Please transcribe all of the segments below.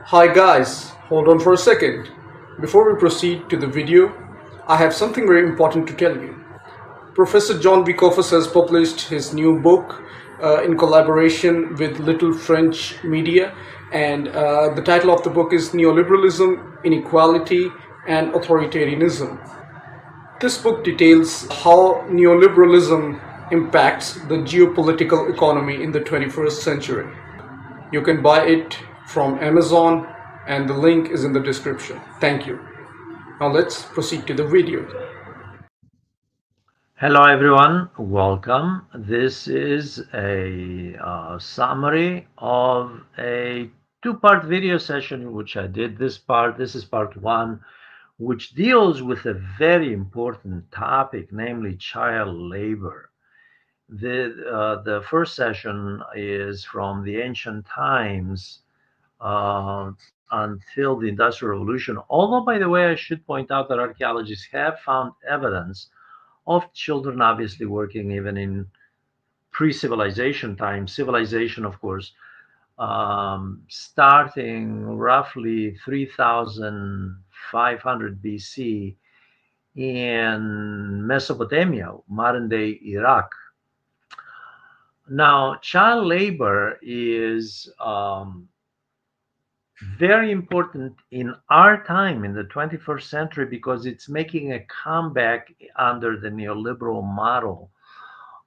Hi guys, hold on for a second. Before we proceed to the video, I have something very important to tell you. Professor Jon V. Kofas has published his new book in collaboration with Little French Media, and the title of the book is Neoliberalism, Inequality, and Authoritarianism. This book details how neoliberalism impacts the geopolitical economy in the 21st century. You can buy it from Amazon and the link is in the description. Thank you. Now let's proceed to the video. Hello, everyone. Welcome. This is a summary of a two-part video session which I did. This is part one, which deals with a very important topic, namely child labor. The first session is from the ancient times until the Industrial Revolution. Although, by the way, I should point out that archaeologists have found evidence of children obviously working even in pre-civilization times. Civilization, of course, starting roughly 3500 BC in Mesopotamia, modern day Iraq. Now, child labor is very important in our time in the 21st century because it's making a comeback under the neoliberal model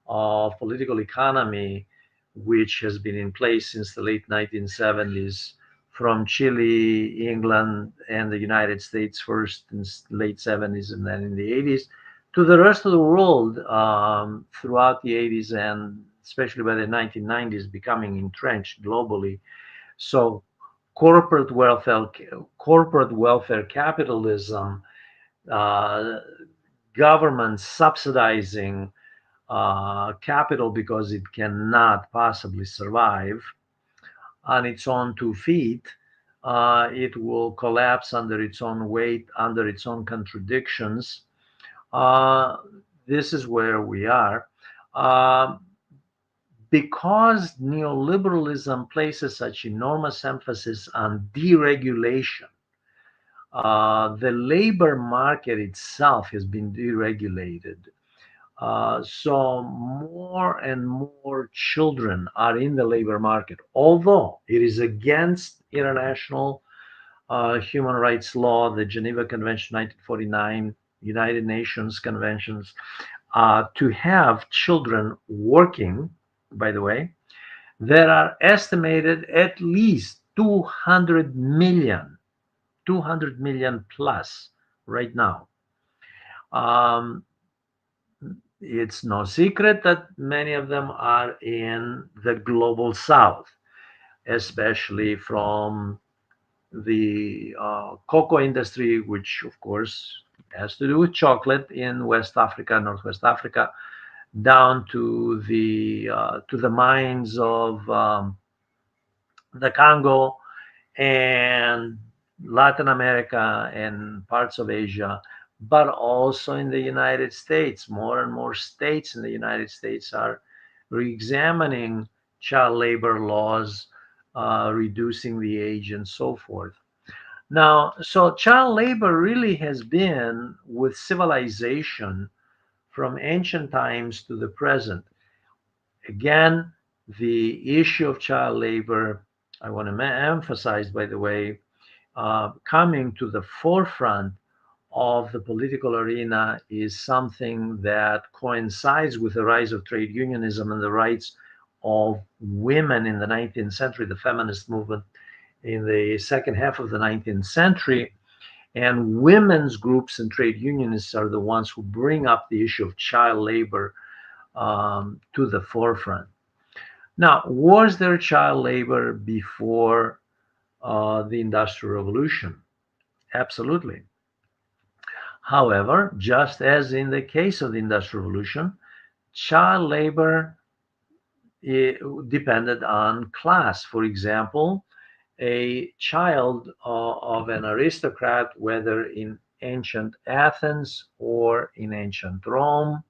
of political economy, which has been in place since the late 1970s, from Chile, England, and the United States first in the late 70s and then in the 80s, to the rest of the world throughout the 80s and especially by the 1990s, becoming entrenched globally. So corporate welfare, corporate welfare capitalism, uh, government subsidizing capital because it cannot possibly survive on its own 2 feet. It will collapse under its own weight, under its own contradictions. Uh, this is where we are. Um because neoliberalism places such enormous emphasis on deregulation, the labor market itself has been deregulated. So more and more children are in the labor market, although it is against international human rights law, the Geneva Convention 1949, United Nations conventions, to have children working, by the way. There are estimated at least 200 million plus right now. Um, it's no secret that many of them are in the global south, especially from the cocoa industry, which of course has to do with chocolate in West Africa, Northwest Africa, down to the mines of the Congo and Latin America and parts of Asia, but also in the United States. More and more states in the United States are re-examining child labor laws, reducing the age, and so forth. Now, so child labor really has been with civilization from ancient times to the present. Again, the issue of child labor, I want to emphasize, by the way, coming to the forefront of the political arena is something that coincides with the rise of trade unionism and the rights of women in the 19th century, the feminist movement in the second half of the 19th century. And women's groups and trade unionists are the ones who bring up the issue of child labor to the forefront. Now, was there child labor before the Industrial Revolution? Absolutely. However, just as in the case of the Industrial Revolution, child labor depended on class. For example, a child of an aristocrat, whether in ancient Athens or in ancient Rome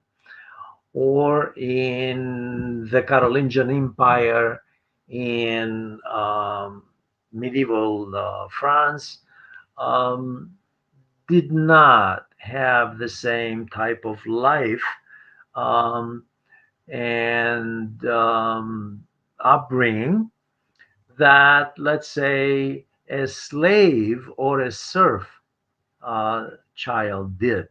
or in the Carolingian Empire in medieval France um, did not have the same type of life um, and upbringing that, let's say, a slave or a serf child did.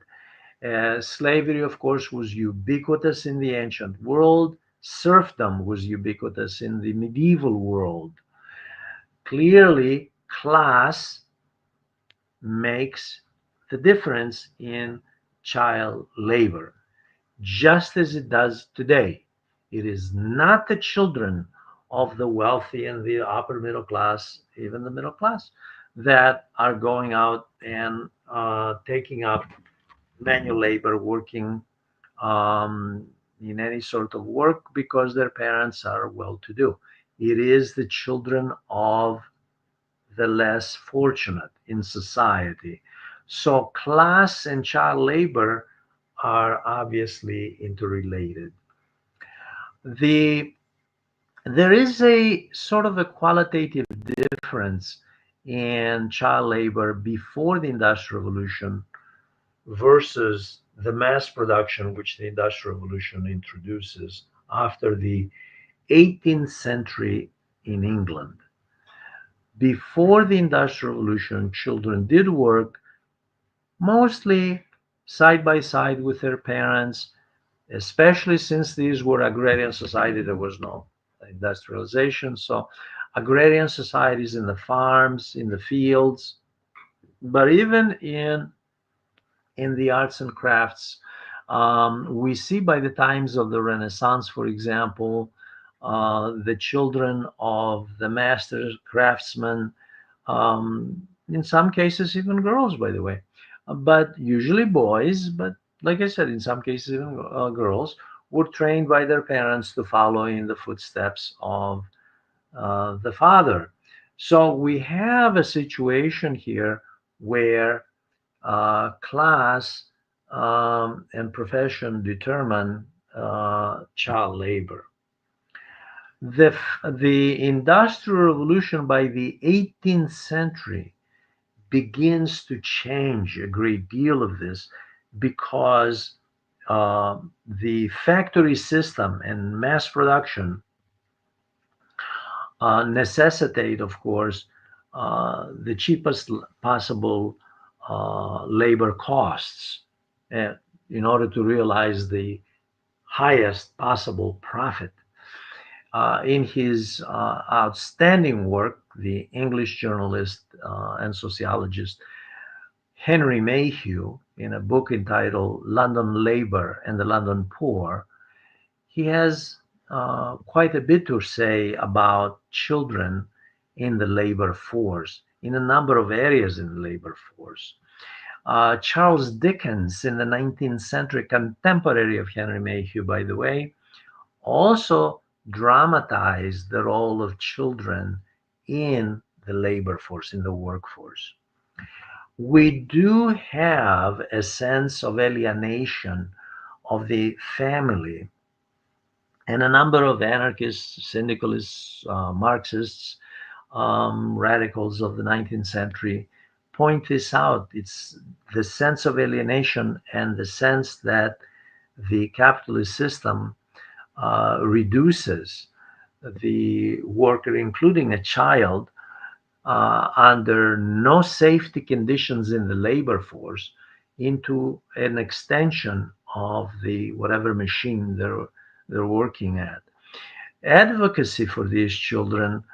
Slavery, of course, was ubiquitous in the ancient world. Serfdom was ubiquitous in the medieval world. Clearly, class makes the difference in child labor, just as it does today. It is not the children of the wealthy and the upper middle class, even the middle class, that are going out and taking up manual labor, working um, in any sort of work because their parents are well to do. It is the children of the less fortunate in society. So, class and child labor are obviously interrelated. The there is a sort of a qualitative difference in child labor before the Industrial Revolution versus the mass production which the Industrial Revolution introduces after the 18th century in England. Before the Industrial Revolution, children did work mostly side by side with their parents, especially since these were agrarian society. There was no industrialization. So agrarian societies in the farms, in the fields, but even in the arts and crafts. We see by the times of the Renaissance, for example, the children of the masters, craftsmen, in some cases, even girls, by the way, but usually boys, but like I said, in some cases, even girls, were trained by their parents to follow in the footsteps of the father. So we have a situation here where class and profession determine child labor. The Industrial Revolution by the 18th century begins to change a great deal of this because the factory system and mass production necessitate, of course, the cheapest possible labor costs uh, in order to realize the highest possible profit. In his outstanding work, the English journalist and sociologist Henry Mayhew, in a book entitled London Labor and the London Poor, he has quite a bit to say about children in the labor force, in a number of areas in the labor force. Charles Dickens, in the 19th century, contemporary of Henry Mayhew, by the way, also dramatized the role of children in the labor force, in the workforce. We do have a sense of alienation of the family, and a number of anarchists, syndicalists, Marxists, radicals of the 19th century point this out. It's the sense of alienation and the sense that the capitalist system reduces the worker, including a child, under no safety conditions in the labor force, into an extension of the whatever machine they're working at. Advocacy for these children,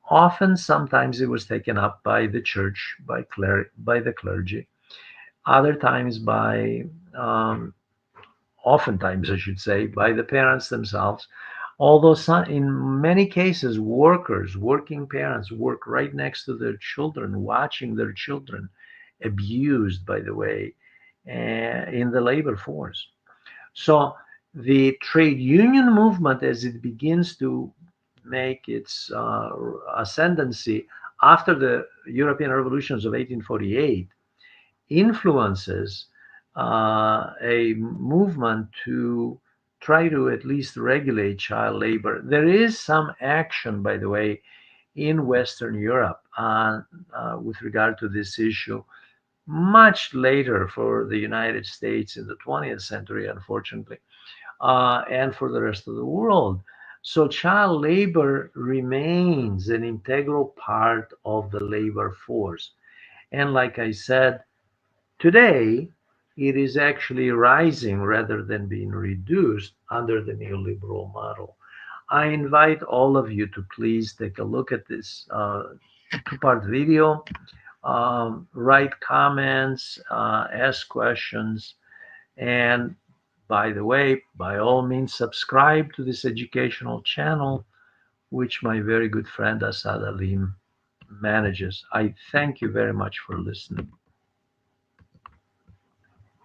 often sometimes it was taken up by the church, by the clergy, other times by oftentimes I should say by the parents themselves, although in many cases working parents work right next to their children, watching their children abused, by the way, in the labor force. So the trade union movement, as it begins to make its ascendancy after the European revolutions of 1848, influences a movement to try to at least regulate child labor. There is some action, by the way, in Western Europe with regard to this issue much later for the United States in the 20th century, unfortunately, and for the rest of the world. So, child labor remains an integral part of the labor force. And like I said, today it is actually rising rather than being reduced under the neoliberal model. I invite all of you to please take a look at this two-part video, write comments, ask questions, and by the way, by all means, subscribe to this educational channel, which my very good friend Asad Alim manages. I thank you very much for listening.